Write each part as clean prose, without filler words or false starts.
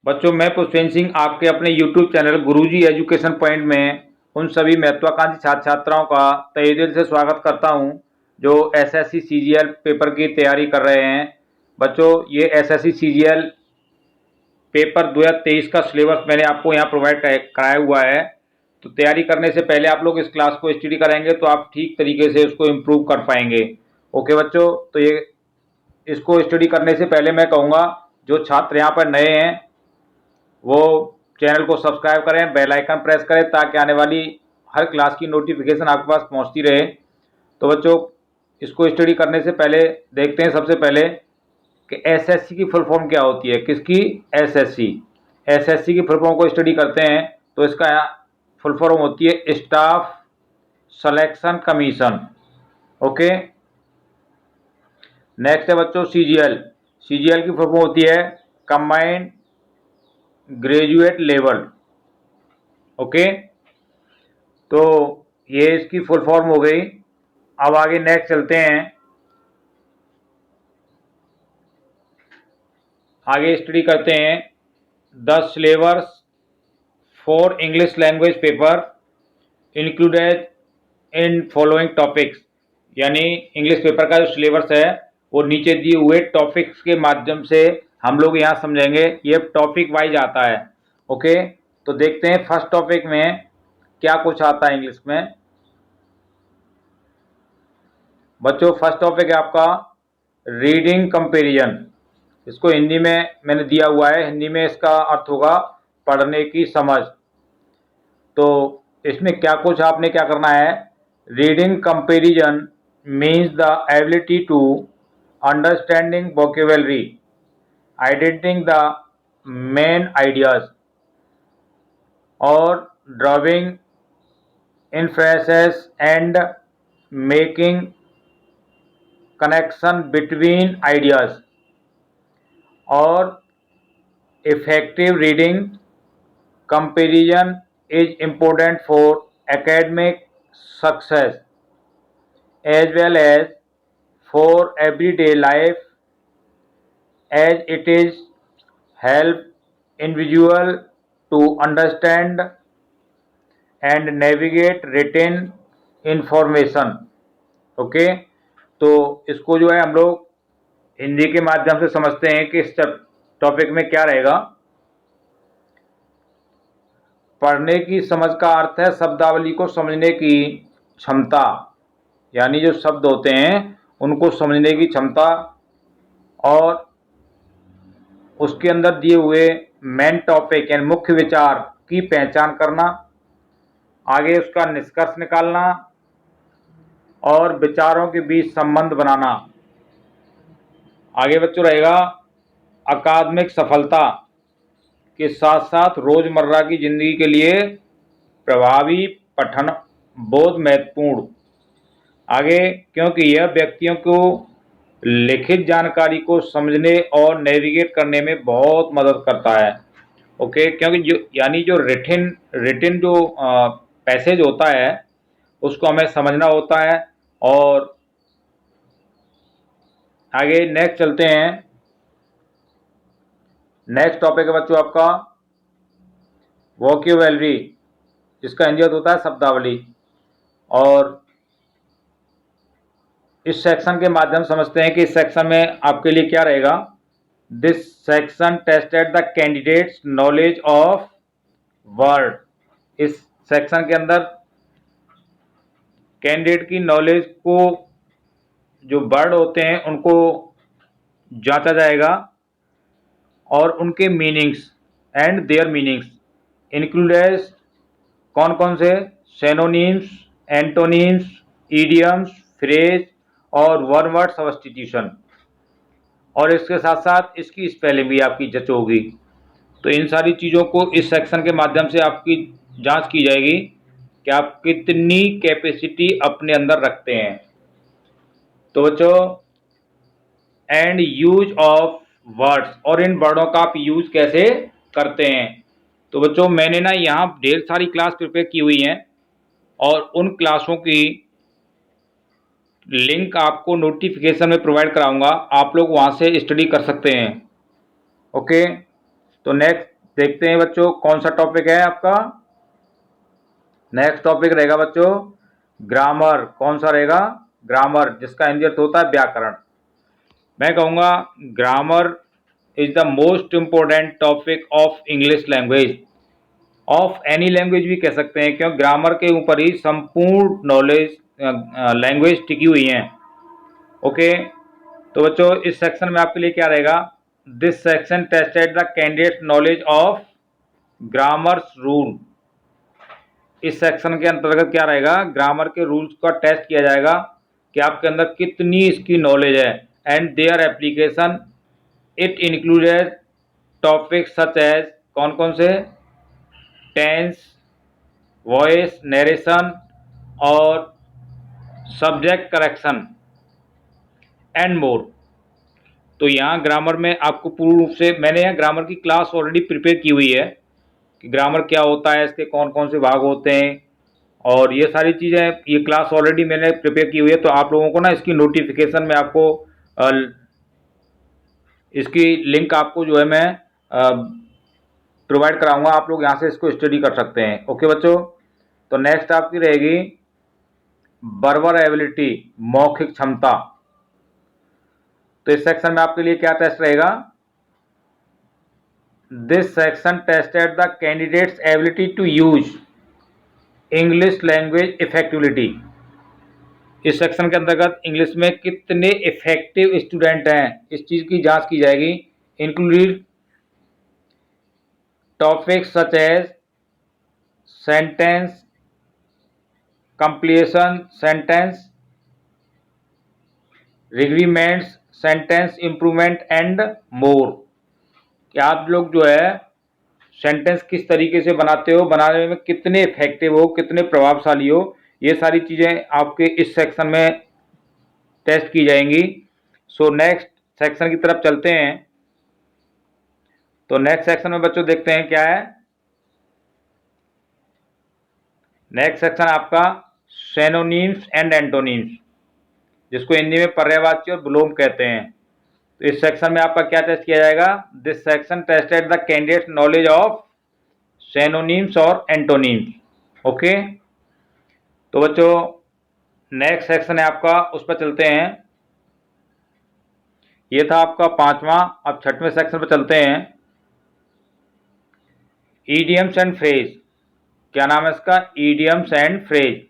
बच्चों, मैं पुष्पेंद्र सिंह आपके अपने YouTube चैनल गुरुजी एजुकेशन पॉइंट में उन सभी महत्वाकांक्षी छात्र छात्राओं का तहे दिल से स्वागत करता हूं जो एसएससी सीजीएल पेपर की तैयारी कर रहे हैं। बच्चों, ये एसएससी सीजीएल पेपर 2023 का सिलेबस मैंने आपको यहाँ प्रोवाइड कराया हुआ है। तो तैयारी करने से पहले आप लोग इस क्लास को स्टडी करेंगे तो आप ठीक तरीके से उसको इम्प्रूव कर पाएंगे। ओके बच्चों, तो ये इसको स्टडी करने से पहले मैं कहूँगा जो छात्र यहाँ पर नए हैं वो चैनल को सब्सक्राइब करें, बेल आइकन प्रेस करें ताकि आने वाली हर क्लास की नोटिफिकेशन आपके पास पहुंचती रहे। तो बच्चों, इसको स्टडी करने से पहले देखते हैं सबसे पहले कि एसएससी की फुल फॉर्म क्या होती है। किसकी? एसएससी। एसएससी की फुल फॉर्म को स्टडी करते हैं तो इसका फुल फॉर्म होती है staff selection commission. Okay, next है बच्चों सीजीएल। सीजीएल की फुल फॉर्म होती है कंबाइंड ग्रेजुएट लेवल। ओके, तो ये इसकी फुल फॉर्म हो गई। अब आगे नेक्स्ट चलते हैं, आगे स्टडी करते हैं the syllabus for English language paper included in following topics. यानी इंग्लिश पेपर का जो सिलेबस है वो नीचे दिए हुए टॉपिक्स के माध्यम से हम लोग यहाँ समझेंगे। ये टॉपिक वाइज आता है। ओके, तो देखते हैं फर्स्ट टॉपिक में क्या कुछ आता है इंग्लिश में। बच्चों, फर्स्ट टॉपिक है आपका रीडिंग कंपैरिजन। इसको हिंदी में मैंने दिया हुआ है, हिंदी में इसका अर्थ होगा पढ़ने की समझ। तो इसमें क्या कुछ आपने क्या करना है, reading comparison means the ability to understanding vocabulary, identifying the main ideas और drawing inferences and making connection between ideas। और effective reading comparison is important for academic success as well as for everyday life, as it is help individual to understand and navigate written information. Okay, तो इसको जो है हम लोग हिंदी के माध्यम से समझते हैं कि इस टॉपिक में क्या रहेगा। पढ़ने की समझ का अर्थ है शब्दावली को समझने की क्षमता, यानी जो शब्द होते हैं उनको समझने की क्षमता और उसके अंदर दिए हुए मेन टॉपिक यानी मुख्य विचार की पहचान करना, आगे उसका निष्कर्ष निकालना और विचारों के बीच संबंध बनाना। आगे बच्चों रहेगा अकादमिक सफलता के साथ साथ रोजमर्रा की जिंदगी के लिए प्रभावी पठन बहुत महत्वपूर्ण। आगे, क्योंकि यह व्यक्तियों को लिखित जानकारी को समझने और नेविगेट करने में बहुत मदद करता है। ओके, क्योंकि जो रिटिन जो पैसेज होता है उसको हमें समझना होता है। और आगे नेक्स्ट चलते हैं, नेक्स्ट टॉपिक है बच्चों आपका वोकैब्युलरी, जिसका हिंदी अर्थ होता है शब्दावली। और इस सेक्शन के माध्यम समझते हैं कि इस सेक्शन में आपके लिए क्या रहेगा। This section tested the candidates knowledge of word. इस सेक्शन के अंदर कैंडिडेट की नॉलेज को, जो वर्ड होते हैं उनको जांचा जाएगा और उनके meanings and there meanings included कौन कौन से, सिनोनिम्स, एंटोनिम्स, इडियम्स, फ्रेज और वन वर्ड सब्स्टिट्यूशन। और इसके साथ साथ इसकी स्पेलिंग भी आपकी जच होगी। तो इन सारी चीज़ों को इस सेक्शन के माध्यम से आपकी जांच की जाएगी कि आप कितनी कैपेसिटी अपने अंदर रखते हैं। तो बच्चों, एंड यूज ऑफ वर्ड्स, और इन वर्डों का आप यूज कैसे करते हैं। तो बच्चों, मैंने ना यहाँ ढेर सारी क्लास प्रिपेयर की हुई हैं और उन क्लासों की लिंक आपको नोटिफिकेशन में प्रोवाइड कराऊंगा, आप लोग वहाँ से स्टडी कर सकते हैं। ओके, तो नेक्स्ट देखते हैं बच्चों कौन सा टॉपिक है आपका। नेक्स्ट टॉपिक रहेगा बच्चों ग्रामर। कौन सा रहेगा? ग्रामर, जिसका हिंदी अर्थ होता है व्याकरण। मैं कहूँगा grammar is the most important topic of English language, of any language भी कह सकते हैं, क्योंकि ग्रामर के ऊपर ही संपूर्ण नॉलेज लैंग्वेज टिकी हुई है। ओके, तो बच्चों इस सेक्शन में आपके लिए क्या रहेगा? This section tested the candidate knowledge of grammars rule. इस सेक्शन के अंतर्गत क्या रहेगा? ग्रामर के रूल्स का टेस्ट किया जाएगा कि आपके अंदर कितनी इसकी नॉलेज है। And their application it included topic such as, कौन कौन से? टेंस, वॉइस, नरेशन और सब्जेक्ट करेक्शन एंड मोर। तो यहाँ ग्रामर में आपको पूर्ण रूप से, मैंने यहाँ ग्रामर की क्लास ऑलरेडी प्रिपेयर की हुई है कि ग्रामर क्या होता है, इसके कौन कौन से भाग होते हैं और ये सारी चीज़ें, ये क्लास ऑलरेडी मैंने प्रिपेयर की हुई है। तो आप लोगों को ना इसकी नोटिफिकेशन में आपको इसकी लिंक आपको जो है मैं प्रोवाइड कराऊंगा, आप लोग यहाँ से इसको स्टडी कर सकते हैं। ओके बच्चों, तो नेक्स्ट आपकी रहेगी वर्बल एबिलिटी, मौखिक क्षमता। तो इस सेक्शन में आपके लिए क्या टेस्ट रहेगा? This section tested the candidates ability to use English language effectivity. इस सेक्शन के अंतर्गत इंग्लिश में कितने इफेक्टिव स्टूडेंट हैं, इस चीज़ की जांच की जाएगी। Included topics such as sentence completion, sentence agreements, sentence improvement and more. कि आप लोग जो है सेंटेंस किस तरीके से बनाते हो, बनाने में कितने इफेक्टिव हो, कितने प्रभावशाली हो, ये सारी चीज़ें आपके इस सेक्शन में टेस्ट की जाएंगी। सो नेक्स्ट सेक्शन की तरफ चलते हैं। तो नेक्स्ट सेक्शन में बच्चों देखते हैं क्या है। नेक्स्ट सेक्शन आपका सिनोनिम्स एंड एंटोनिम्स, जिसको हिंदी में पर्यायवाची और विलोम कहते हैं। तो इस सेक्शन में आपका क्या टेस्ट किया जाएगा? This section tested the candidate knowledge of synonyms और एंटोनिम्स। ओके, तो बच्चों नेक्स्ट सेक्शन है आपका, उस पर चलते हैं। ये था आपका पांचवा। अब छठवें सेक्शन पर चलते हैं। Idioms and phrase. क्या नाम है इसका? ईडियम्स एंड फ्रेज,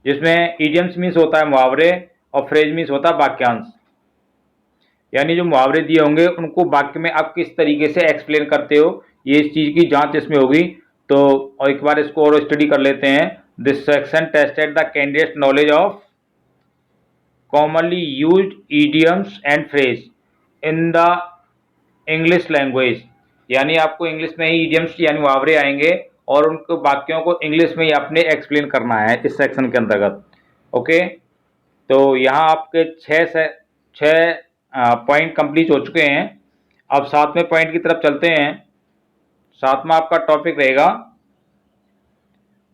जिसमें ईडियम्स मीन्स होता है मुहावरे और फ्रेज मीन्स होता है वाक्यांश। यानी जो मुहावरे दिए होंगे उनको वाक्य में आप किस तरीके से एक्सप्लेन करते हो, ये इस चीज़ की जांच इसमें होगी। तो और एक बार इसको और स्टडी कर लेते हैं। This section tested the candidate knowledge of commonly used idioms and phrase in the English language. यानी आपको इंग्लिश में ही ईडियम्स यानी मुहावरे आएंगे और उनको वाक्यों को इंग्लिश में ही आपने एक्सप्लेन करना है इस सेक्शन के अंतर्गत। ओके, तो यहाँ आपके छः पॉइंट कंप्लीट हो चुके हैं। अब सातवें पॉइंट की तरफ चलते हैं। सातवां आपका टॉपिक रहेगा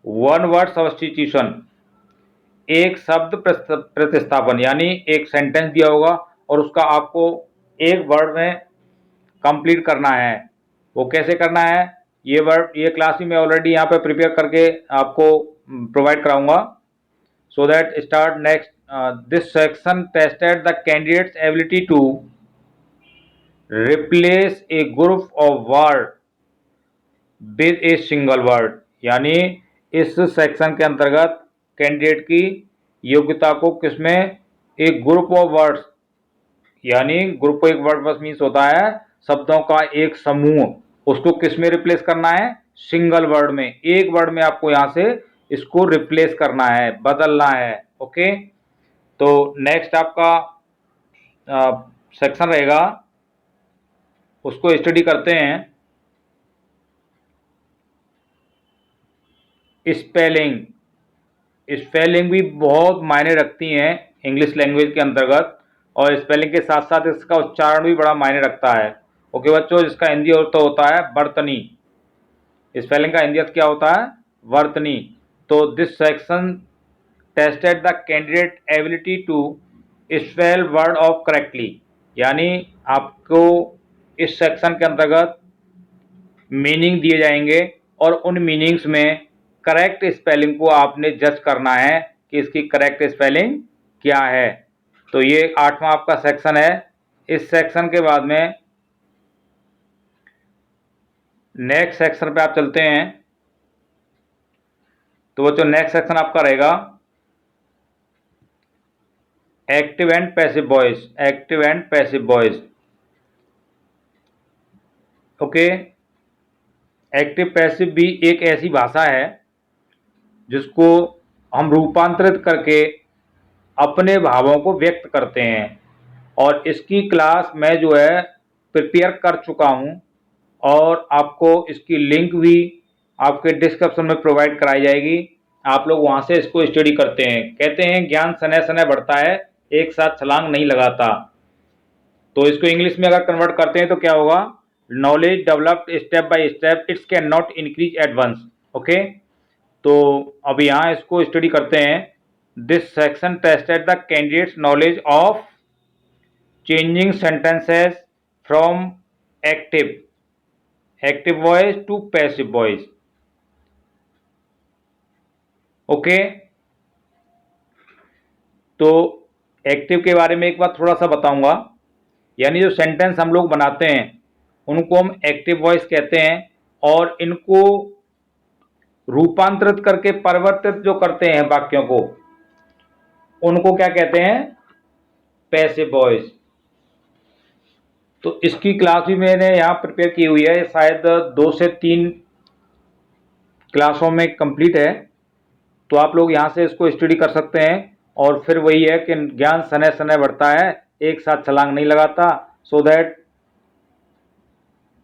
वन वर्ड सब्स्टिट्यूशन, एक शब्द प्रतिस्थापन। यानी एक सेंटेंस दिया होगा और उसका आपको एक वर्ड में कंप्लीट करना है। वो कैसे करना है? ये क्लास भी मैं ऑलरेडी यहाँ पे प्रिपेयर करके आपको प्रोवाइड कराऊंगा। So that start next this section tested the candidates ability to replace a group of word with a single word. यानी इस सेक्शन के अंतर्गत कैंडिडेट की योग्यता को किसमें? एक ग्रुप ऑफ वर्ड्स, यानी ग्रुप एक वर्ड बस मीन्स होता है शब्दों का एक समूह, उसको किसमें रिप्लेस करना है? सिंगल वर्ड में, एक वर्ड में आपको यहाँ से इसको रिप्लेस करना है, बदलना है। ओके, तो नेक्स्ट आपका सेक्शन रहेगा, उसको स्टडी करते हैं। स्पेलिंग। स्पेलिंग भी बहुत मायने रखती हैं इंग्लिश लैंग्वेज के अंतर्गत, और स्पेलिंग के साथ साथ इसका उच्चारण भी बड़ा मायने रखता है। ओके बच्चों, जिसका हिंदी अर्थ होता है वर्तनी। स्पेलिंग का हिंदी अर्थ क्या होता है? वर्तनी। तो this section tested the candidate ability to spell word of correctly. यानी आपको इस सेक्शन के अंतर्गत मीनिंग दिए जाएंगे और उन मीनिंग्स में करेक्ट स्पेलिंग को आपने जज करना है कि इसकी करेक्ट स्पेलिंग क्या है। तो ये 8वां आपका सेक्शन है। इस सेक्शन के बाद में नेक्स्ट सेक्शन पे आप चलते हैं। तो वो जो नेक्स्ट सेक्शन आपका रहेगा active and passive voice. Active and passive voice, okay. Active passive भी एक ऐसी भाषा है जिसको हम रूपांतरित करके अपने भावों को व्यक्त करते हैं, और इसकी क्लास मैं जो है प्रिपेयर कर चुका हूं, और आपको इसकी लिंक भी आपके डिस्क्रिप्शन में प्रोवाइड कराई जाएगी। आप लोग वहां से इसको स्टडी करते हैं। कहते हैं ज्ञान सने सने बढ़ता है, एक साथ छलांग नहीं लगाता। तो इसको इंग्लिश में अगर कन्वर्ट करते हैं तो क्या होगा, knowledge developed step by step, its can not increase at once. Okay, तो अब यहाँ इसको स्टडी करते हैं। This section tested the candidates knowledge of changing sentences from active voice to passive voice. Okay, तो एक्टिव के बारे में एक बार थोड़ा सा बताऊंगा। यानी जो सेंटेंस हम लोग बनाते हैं उनको हम एक्टिव वॉइस कहते हैं, और इनको रूपांतरित करके परिवर्तित जो करते हैं वाक्यों को, उनको क्या कहते हैं, पैसिव वॉइस। तो इसकी क्लास भी मैंने यहाँ प्रिपेयर की हुई है, शायद 2 से 3 क्लासों में कंप्लीट है। तो आप लोग यहाँ से इसको स्टडी कर सकते हैं। और फिर वही है कि ज्ञान सने सने बढ़ता है, एक साथ छलांग नहीं लगाता। So that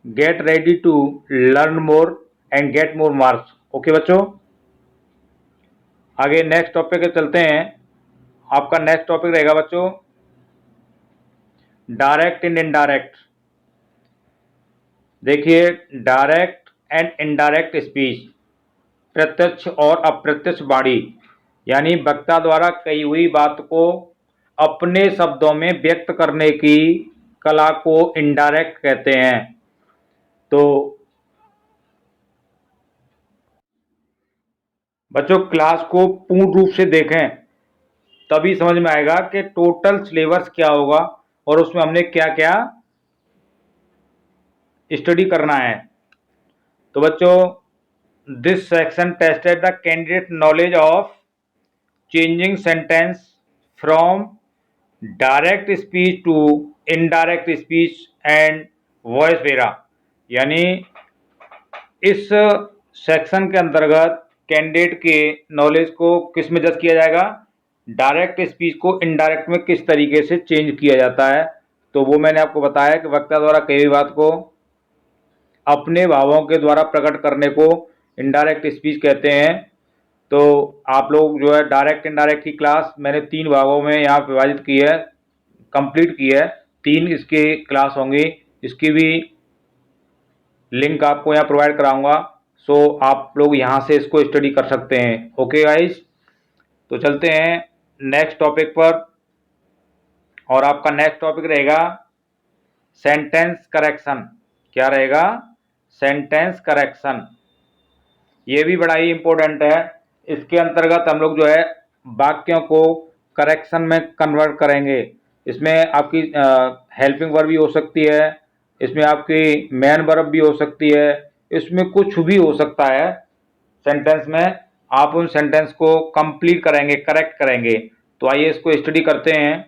get ready to learn more and get more marks. Okay बच्चों, आगे नेक्स्ट टॉपिक पे चलते हैं। आपका नेक्स्ट टॉपिक रहेगा बच्चों डायरेक्ट एंड इनडायरेक्ट। देखिए, डायरेक्ट एंड इनडायरेक्ट स्पीच, प्रत्यक्ष और अप्रत्यक्ष वाणी, यानी वक्ता द्वारा कही हुई बात को अपने शब्दों में व्यक्त करने की कला को इनडायरेक्ट कहते हैं। तो बच्चों, क्लास को पूर्ण रूप से देखें, तभी समझ में आएगा कि टोटल सिलेबस क्या होगा और उसमें हमने क्या क्या स्टडी करना है। तो बच्चों, this section tested the candidate knowledge of changing sentence from direct speech to indirect speech and vice versa. यानी इस सेक्शन के अंतर्गत कैंडिडेट के नॉलेज को किस में जज किया जाएगा, डायरेक्ट स्पीच को इनडायरेक्ट में किस तरीके से चेंज किया जाता है। तो वो मैंने आपको बताया कि वक्ता द्वारा कही हुई बात को अपने भावों के द्वारा प्रकट करने को इनडायरेक्ट स्पीच कहते हैं। तो आप लोग जो है डायरेक्ट इनडायरेक्ट की क्लास मैंने 3 भागों में यहाँ विभाजित की है, कंप्लीट की है। 3 इसकी क्लास होंगी, इसकी भी लिंक आपको यहाँ प्रोवाइड कराऊंगा। सो आप लोग यहाँ से इसको स्टडी कर सकते हैं। ओके गाइस, तो चलते हैं नेक्स्ट टॉपिक पर। और आपका नेक्स्ट टॉपिक रहेगा सेंटेंस करेक्शन। क्या रहेगा, सेंटेंस करेक्शन। ये भी बड़ा ही इंपॉर्टेंट है। इसके अंतर्गत हम लोग जो है वाक्यों को करेक्शन में कन्वर्ट करेंगे। इसमें आपकी हेल्पिंग वर्ब भी हो सकती है, इसमें आपकी मेन वर्ब भी हो सकती है, इसमें कुछ भी हो सकता है। सेंटेंस में आप उन सेंटेंस को कंप्लीट करेंगे, करेक्ट करेंगे। तो आइए इसको स्टडी करते हैं।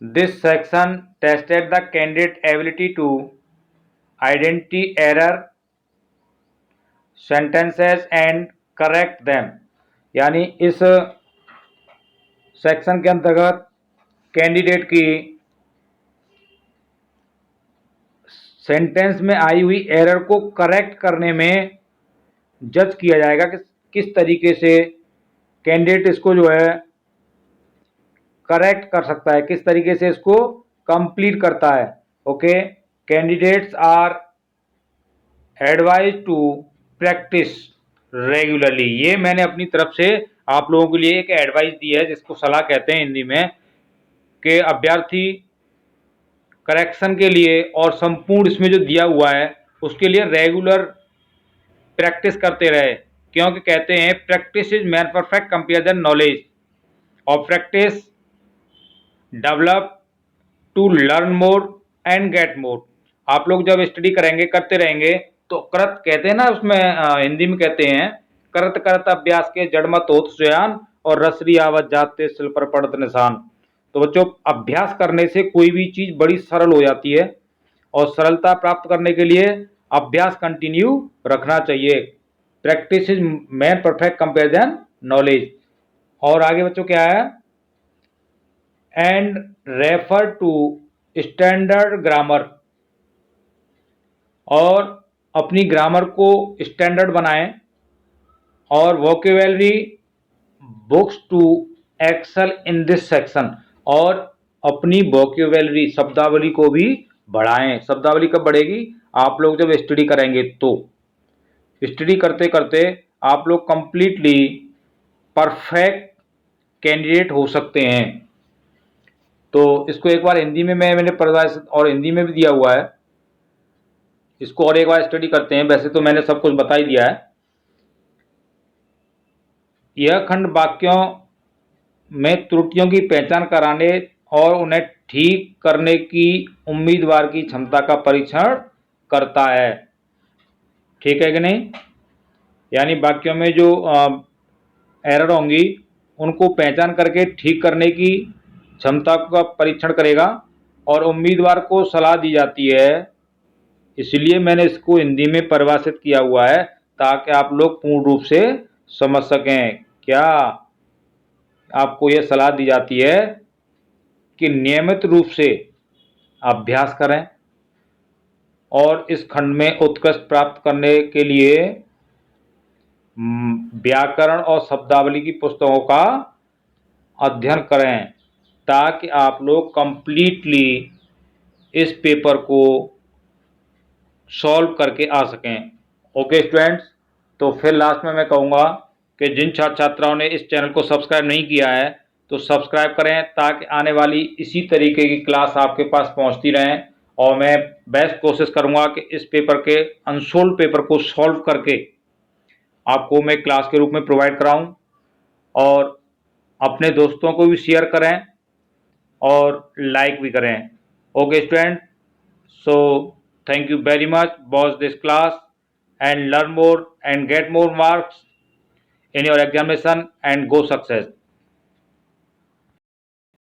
This section tested the candidate ability to identify error sentences and correct them। यानी इस सेक्शन के अंतर्गत कैंडिडेट की सेंटेंस में आई हुई एरर को करेक्ट करने में जज किया जाएगा कि किस तरीके से कैंडिडेट इसको जो है करेक्ट कर सकता है, किस तरीके से इसको कंप्लीट करता है। Okay, candidates are advise to practice regularly. ये मैंने अपनी तरफ से आप लोगों के लिए एक एडवाइस दी है, जिसको सलाह कहते हैं हिंदी में, कि अभ्यर्थी करेक्शन के लिए और संपूर्ण इसमें जो दिया हुआ है उसके लिए रेगुलर प्रैक्टिस करते रहे, क्योंकि कहते हैं practice is man perfect compare then knowledge, और practice develop to learn more and get more. आप लोग जब स्टडी करेंगे, करते रहेंगे, तो करत कहते हैं ना उसमें, हिंदी में कहते हैं करत करत अभ्यास के जड़मत होत सुयान, और रसरी आवत जाते सिल पर पड़त निशान। तो बच्चों, अभ्यास करने से कोई भी चीज बड़ी सरल हो जाती है, और सरलता प्राप्त करने के लिए अभ्यास कंटिन्यू रखना चाहिए। Practice is man perfect compare then knowledge. और आगे बच्चों क्या है, and refer to standard grammar, और अपनी ग्रामर को स्टैंडर्ड बनाएं, और vocabulary books to excel in this section, और अपनी वोकेबलरी शब्दावली को भी बढ़ाएं। शब्दावली कब बढ़ेगी, आप लोग जब स्टडी करेंगे। तो स्टडी करते करते आप लोग कंप्लीटली परफेक्ट कैंडिडेट हो सकते हैं। तो इसको एक बार हिंदी में मैंने परिभाषित और हिंदी में भी दिया हुआ है, इसको और एक बार स्टडी करते हैं। वैसे तो मैंने सब कुछ बता ही दिया है। यह खंड वाक्यों में त्रुटियों की पहचान कराने और उन्हें ठीक करने की उम्मीदवार की क्षमता का परीक्षण करता है। ठीक है कि नहीं? यानी वाक्यों में जो एरर होंगी उनको पहचान करके ठीक करने की क्षमता का परीक्षण करेगा, और उम्मीदवार को सलाह दी जाती है। इसलिए मैंने इसको हिंदी में परिभाषित किया हुआ है, ताकि आप लोग पूर्ण रूप से समझ सकें। क्या आपको यह सलाह दी जाती है कि नियमित रूप से अभ्यास करें, और इस खंड में उत्कृष्ट प्राप्त करने के लिए व्याकरण और शब्दावली की पुस्तकों का अध्ययन करें, ताकि आप लोग कंप्लीटली इस पेपर को सॉल्व करके आ सकें। ओके स्टूडेंट्स, तो फिर लास्ट में मैं कहूँगा कि जिन छात्र छात्राओं ने इस चैनल को सब्सक्राइब नहीं किया है तो सब्सक्राइब करें, ताकि आने वाली इसी तरीके की क्लास आपके पास पहुंचती रहें, और मैं बेस्ट कोशिश करूंगा कि इस पेपर के अनसोल्व पेपर को सॉल्व करके आपको मैं क्लास के रूप में प्रोवाइड कराऊं, और अपने दोस्तों को भी शेयर करें और लाइक भी करें। Okay student, so thank you very much. Watch this class and learn more and get more marks in your examination and go success.